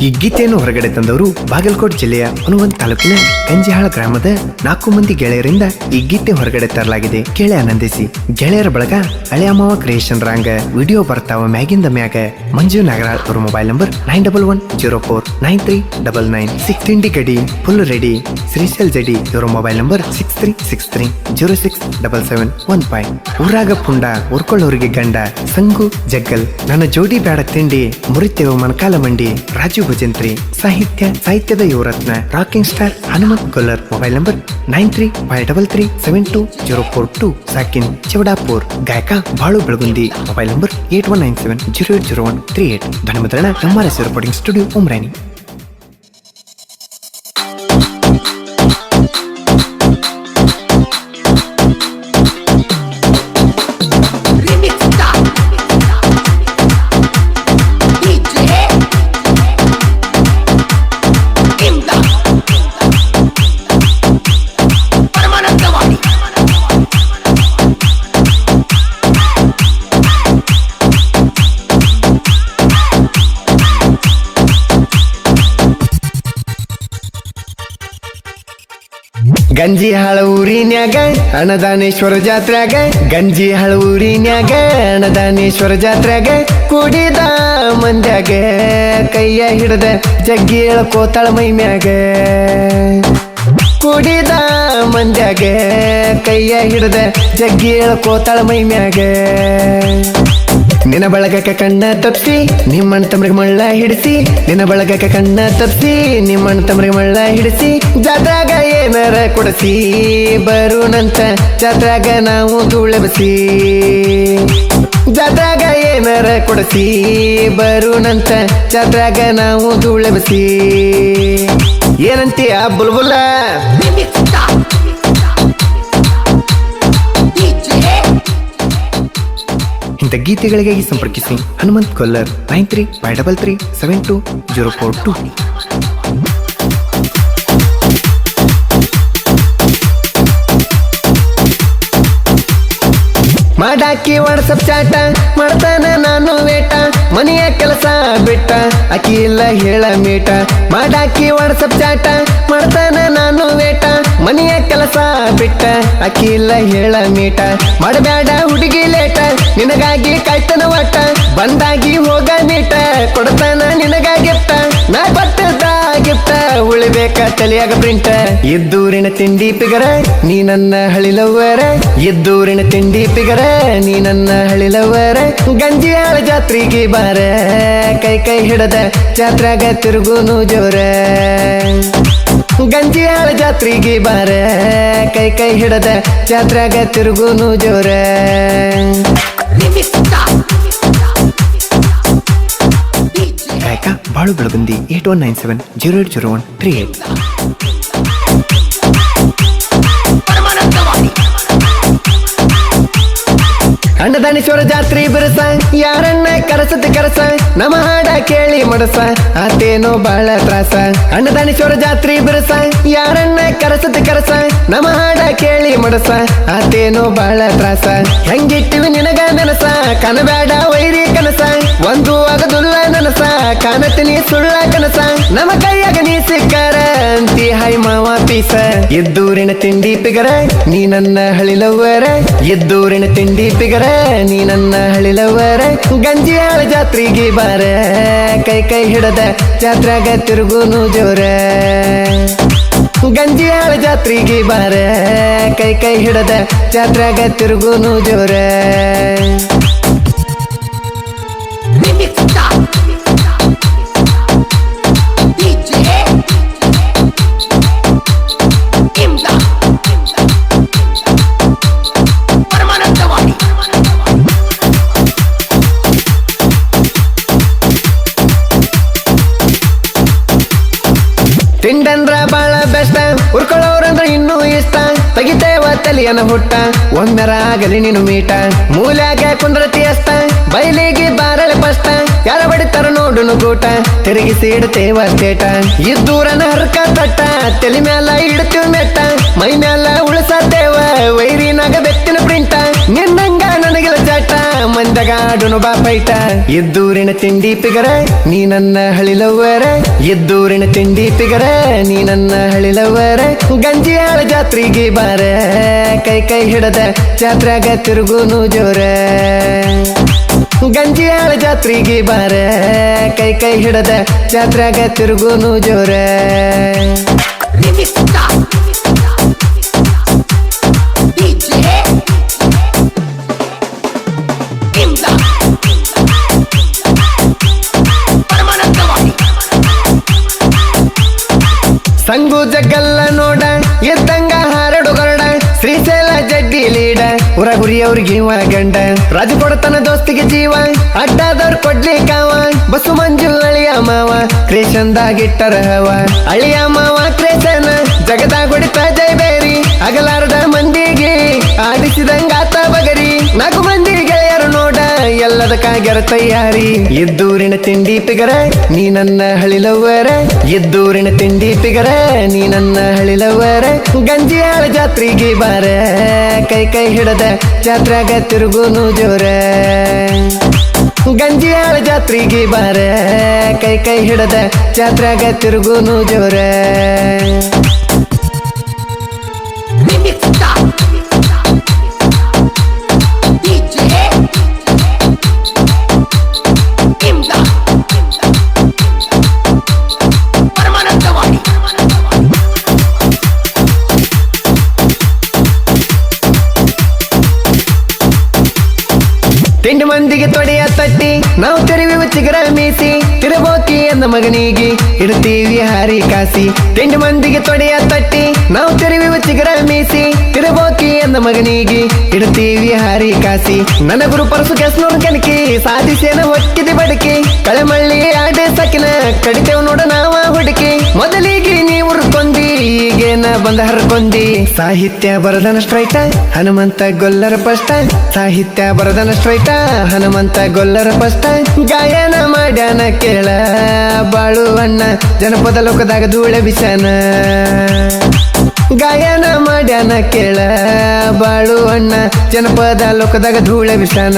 ಈ ಗೀತೆಯನ್ನು ಹೊರಗಡೆ ತಂದವರು ಬಾಗಲಕೋಟೆ ಜಿಲ್ಲೆಯ ಹುನಗುಂದ ತಾಲೂಕಿನ ಗಂಜಿಹಾಳ ಗ್ರಾಮದ 4 ಮಂದಿ ಗೆಳೆಯರಿಂದ ಈ ಗೀತೆ ಹೊರಗಡೆ ತರಲಾಗಿದೆ. ಕೇಳಿ ಆನಂದಿಸಿ. ಗೆಳೆಯರ ಬಳಗ ಹಳೆಯಮ್ಮವ ಕ್ರಿಯೇಷನ್ ರಾಂಗ ವಿಡಿಯೋ ಬರ್ತಾವ ಮ್ಯಾಗಿಂದ ಮ್ಯಾಗ. ಮಂಜು ನಾಗರಾಳ್ ಅವರ ಮೊಬೈಲ್ ನಂಬರ್ 9110493996. ತಿಂಡಿ ಗಡಿ ಫುಲ್ ರೆಡಿ ಶ್ರೀಶೈಲ್ ಜಡಿ ಇವರ ಮೊಬೈಲ್ ನಂಬರ್ 6363067715. ಊರಾಗ ಪುಂಡ ಉರ್ಕೊಳ್ಳೋರಿಗೆ ಗಂಡ ಸಂಗು ಜಗ್ಗಲ್ ನನ್ನ ಜೋಡಿ ಬೇಡ ತಿಂಡಿ ಮುರಿತೇವ ಮನಕಾಲ ಮಂಡಿ. ರಾಜು ಭಜಂತ್ರಿ ಸಾಹಿತ್ಯದ Yuvaratna rocking star Hanumant Kollar mobile number 9353720442. ಸಾಕಿನ್ ಚಿವಡಾಪುರ್ ಗಾಯಕ ಬಾಳು ಬೆಳಗುಂದಿ ಮೊಬೈಲ್ ನಂಬರ್ 8197080138. ಧನ್ಯವಾದ. MRS recording studio Umrani. Ganjihal ಊರಿನ್ಯಾಗ ಅನ್ನದಾನೇಶ್ವರ ಜಾತ್ರ್ಯಾಗ ಗಂಜಿಹಾಳ ಊರಿನ್ಯಾಗ ಅನ್ನದಾನೇಶ್ವರ ಜಾತ್ರ್ಯಾಗ ಕುಡಿದ ಮಂದ್ಯಾಗ ಕೈಯ ಹಿಡದ ಜಗ್ಗಿ ಹೇಳ್ಕೋತಾಳ ಮೈ ಮ್ಯಾಗ. ಕುಡಿದ ಮಂದ್ಯಾಗ ಕೈಯ ಹಿಡದ ಜಗ್ಗಿ ಹೇಳ್ಕೋತಾಳ ಮೈ ಮ್ಯಾಗ. ನಿನ್ನ ಬಳಗಕ್ಕೆ ಕಣ್ಣ ತಪ್ಸಿ ನಿಮ್ಮಣ್ಣ ತಮ್ರಿಗೆ ಮಳ್ಳ ಹಿಡಿಸಿ. ನಿನ್ನ ಬಳಗಕ್ಕೆ ಕಣ್ಣ ತಪ್ಸಿ ನಿಮ್ಮಣ್ಣ ತಮ್ರಿಗೆ ಮಳ್ಳ ಹಿಡಿಸಿ. ಜಾತ್ರಾಗ ಏನಾರ ಕೊಡಿಸಿ ಬರುನಂತ ಜಾತ್ರಾಗ ನಾವು ಧೂಳೆಬಸಿ. ಜಾತ್ರಾಗ ಏನಾರ ಕೊಡಿಸಿ ಬರುನಂತ ಜಾತ್ರಾಗ ನಾವು ಧೂಳೆಬಸಿ. ಏನಂತೀಯ ಬುಲ್ಬುಲ್ಲ? ಇಂಥ ಗೀತೆಗಳಿಗಾಗಿ ಸಂಪರ್ಕಿಸಿ ಹನುಮಂತ್ ಕೊಲ್ಲರ್ 9353372042. ಮಾಡಾಕಿ ವಾಟ್ಸಪ್ ಚಾಟ ಮಾಡ್ತಾನ ನಾನು ವೇಟ ಮನೆಯ ಕೆಲಸ ಬಿಟ್ಟ ಅಕ್ಕಿ ಇಲ್ಲ ಹೇಳ ಮೀಟ. ಮಾಡಾಕಿ ವಾಟ್ಸಪ್ ಚಾಟ ಮಾಡ್ತಾನ ನಾನು ವೇಟ ಮನೆಯ ಕೆಲಸ ಬಿಟ್ಟ ಅಕ್ಕಿ ಇಲ್ಲ ಹೇಳ ಮೀಟ. ಮಾಡಬೇಡ ಹುಡುಗಿ ಲೇಟ ನಿನಗಾಗಿ ಕಾಯ್ತನ ಒಟ್ಟ ಬಂದಾಗಿ ಹೋಗ ಮೀಟ. ಕೊಡ್ತಾನ ನಿನಗಾಗಿತ್ತ ನಾ ಕೊಟ್ಟದ ಗಿಫ್ಟ ಉಳಿಬೇಕ ತಲೆಯಾಗ ಪ್ರಿಂಟ. ಇದ್ದೂರಿನ ತಿಂಡಿ ಪಿಗರ ನೀ ನನ್ನ ಹಳಿಲವ್ವರ. ಇದ್ದೂರಿನ ತಿಂಡಿ ಪಿಗರ ನೀ ನನ್ನ ಹಳಿಲವ್ವರ. ಗಂಜಿಯಾಳ ಜಾತ್ರೆಗೆ ಬಾರ ಕೈ ಕೈ ಹಿಡದ ಜಾತ್ರಾಗ ತಿರುಗುನು ಜೋರ. ಗಂಜಿಯಾಳ ಜಾತ್ರೆಗೆ ಬಾರ ಕೈ ಕೈ ಹಿಡದ ಜಾತ್ರಾಗ ತಿರುಗುನು ಜೋರ. ಗಾಯಕ ಬಾಳು ಬೆಳಗುಂದಿ 8197080138. ಅನ್ನದಾನೇಶ್ವರ ಜಾತ್ರೆ ಬಿರಸ ಯಾರನ್ನ ಕರಸತಿ ಕರಸ ನಮ್ಮ ಹಾಡ ಕೇಳಿ ಮಡಸ ಆತೇನೋ ಬಾಳ ತ್ರಾಸ. ಅನ್ನದಾನೇಶ್ವರ ಜಾತ್ರೆ ಬಿರಸ ಯಾರನ್ನ ಕರಸತಿ ಕರಸ ನಮ್ಮ ಹಾಡ ಕೇಳಿ ಮಡಸ ಆತೇನೋ ಬಾಳ ತ್ರಾಸ. ಹೆಂಗಿಟ್ಟಿವಿ ನಿನಗ ನನಸ ಕನಬೇಡ ವೈರಿ ಕನಸ ಒಂದು ಆಗದುಲ್ಲ ನನಸ ಕಾಣತೀನಿ ಸುಳ್ಳ ಕನಸ. ನಮ್ಮ ಕೈಯಾಗ ನೀ ಸಿಕ್ಕಾರ ಅಂತಿ ಹೈ ಮಾವ ಪೀಸ. ಇದ್ದೂರಿನ ತಿಂಡಿ ಪಿಗರ ನೀ ನನ್ನ ಹಳಿಲವ್ವರ. ಇದ್ದೂರಿನ ತಿಂಡಿ ಪಿಗರ ನೀ ನನ್ನ ಹಳಿಲವ್ವರ. ಗಂಜಿಯಾಳ ಜಾತ್ರೆಗೆ ಬಾರ ಕೈ ಕೈ ಹಿಡದ ಜಾತ್ರಾಗ ತಿರುಗುನು ಜೋರ. ಗಂಜಿಯಾಳ ಜಾತ್ರೆಗೆ ಬಾರ ಕೈ ಕೈ ಹಿಡದ ಜಾತ್ರಾಗ ತಿರುಗುನು ಜೋರ. ತಿಂಡಂದ್ರ ಬಾಳ ಬೆಷ್ಟ ಉರ್ಕೊಳ್ಳೋರಂದ್ರ ಇನ್ನೂ ಇಷ್ಟ. ತೆಗಿತೇವ ತಲಿಯನ ಹುಟ್ಟ ಒಮ್ಮೆರ ಆಗಲಿ ನೀನು ಮೀಟ. ಮೂಲ್ಯಾಗ ಕುಂದ್ರತಿ ಅಷ್ಟ ಬೈಲಿಗೆ ಬಾರಳೆ ಪಷ್ಟ. ಯಾರ ಬಡಿತಾರ ನೋಡುನು ಗೂಟ ತಿರುಗಿಸಿ ಇಡ್ತೇವ ಸ್ಟೇಟ. ಇದ್ದೂರನ ಹರ್ಕ ತಟ್ಟ ತಲಿ ಮ್ಯಾಲ ಇಡ್ತೀವಿ ಮೆಟ್ಟ. ಮೈ ಮ್ಯಾಲ ಉಳಿಸತೇವ ವೈರಿನಾಗ ಬೆತ್ತಿನ ಪ್ರಿಂಟ. ನಿನ್ನಂಗ ನನಗಿಲ್ಲ ಚಟ ಮಂದಿ ಗ್ರೌಂಡಾಗ ಆಡುನು ಬಾ ಫೈಟ ಎದ್ದೂರಿನ ತಿಂಡಿ ಪಿಗರ ನೀ ನನ್ನ ಹಳಿಲವ್ವರ ಎದ್ದೂರಿನ ತಿಂಡಿ ಪಿಗರ ನೀ ನನ್ನ ಹಳಿಲವ್ವರ ಗಂಜಿಯಾಳ ಜಾತ್ರೆಗೆ ಬಾರ ಕೈ ಕೈ ಹಿಡದ ಜಾತ್ರೆಗ ತಿರುಗುನು ಜೋರ ಗಂಜಿಯಾಳ ಜಾತ್ರೆಗೆ ಬಾರ ಕೈ ಕೈ ಹಿಡದ ಜಾತ್ರೆಗ ತಿರುಗುನು ಜೋರ ಸಂಗು ಜಗ್ಗಲ್ಲ ನೋಡ ಎದ್ದಂಗ ಹಾರಡು ಗರಡ ಶ್ರೀಶೈಲ ಜಡ್ಡಿ ಲೀಡ ಉರ ಗುರಿಯವ್ರಿಗೆ ಇವ ಗಂಡ ರಾಜು ಕೊಡತನ ದೋಸ್ತಿಗೆ ಜೀವ ಅಡ್ಡಾದವ್ರು ಕೊಡ್ಲಿ ಕಾವ ಬಸು ಮಂಜು ಅಳಿಯ ಮಾವ ಕ್ರೇಷನ್ದಾಗಿಟ್ಟರ ಹವ ಅಳಿಯ ಮಾವ ಕ್ರೇಷನ್ ಜಗದಾಗ ಹೊಡಿತ ಜೈಬೇರಿ ಅಗಲಾರದ ಮಂದಿಗೆ ಆಡಿಸಿದಂಗಾತ ಬಗರಿ 4 ಮಂದಿ ಗೆಳೆಯರು ನೋಡ ಎಲ್ಲದಕ್ಕಾಗ್ಯಾರ ತಯಾರಿ ಎದ್ದೂರಿನ ತಿಂಡಿ ಪಿಗರ ನೀ ನನ್ನ ಹಳಿಲವ್ವರ ಎದ್ದೂರಿನ ತಿಂಡಿ ಪಿಗರ ನೀ ನನ್ನ ಹಳಿಲವ್ವರ ಗಂಜಿಯಾಳ ಜಾತ್ರೆಗೆ ಬಾರ ಕೈ ಕೈ ಹಿಡದ ಜಾತ್ರೆಗ ತಿರುಗುನು ಜೋರ ಗಂಜಿಯಾಳ ಜಾತ್ರೆಗೆ ಬಾರ ಕೈ ಕೈ ಹಿಡದ ಜಾತ್ರೆಗ ತಿರುಗುನು ಜೋರ ತಿಂಡಿ ಮಂದಿಗೆ ತೊಡೆಯ ತಟ್ಟಿ ನಾವು ತೆರಿವಿ ಚಿಗರ ಮೀಸಿ ತಿರಬೋಕಿ ಎಂದ ಮಗನಿಗೆ ಇಡ್ತೀವಿ ಹಾರಿ ಕಾಸಿ ತಿಂಡಿ ಮಂದಿಗೆ ತೊಡೆಯ ತಟ್ಟಿ ನಾವು ತೆರಿವಿ ಚಿಗರ ಮೀಸಿ ತಿರಬೋಕಿ ಎಂದ ಮಗನಿಗೆ ಇಡ್ತೀವಿ ಹಾರಿ ಕಾಸಿ ನನ್ನ ಗುರು ಪರಸು ಕೆಸ್ನೂರು ಕನಕಿ ಸಾಧಿಸೇನ ಒಟ್ಟಿದೆ ಬಡಕಿ ಕಳೆಮಳ್ಳಿ ಆಡೆ ಸಕಿನ ಕಡಿತೇವ್ ನೋಡ ನಾವ ಹುಡುಕಿ ಮೊದಲಿಗೆ ನೀವು ಕೊಂದಿ ಈಗೇನ ಬಂದ ಹರ್ಕೊಂದಿ ಸಾಹಿತ್ಯ ಬರದನ ಸ್ಟ್ರೈಟ ಹನುಮಂತ ಗೊಲ್ಲರ ಪಷ್ಟ ಸಾಹಿತ್ಯ ಬರದನ ಸ್ಟ್ರೈಟ ಹನುಮಂತ ಗೊಲ್ಲರ ಪಷ್ಟ ಗಾಯನ ಮಾಡ್ಯಾನ ಕೇಳ ಬಾಳುವಣ್ಣ ಜನಪದ ಲೋಕದಾಗ ಧೂಳೆ ಬಿಸನ ಗಾಯನ ಮಾಡ್ಯಾನ ಕೇಳ ಬಾಳುವಣ್ಣ ಜನಪದ ಲೋಕದಾಗ ಧೂಳೆ ಬಿಸನ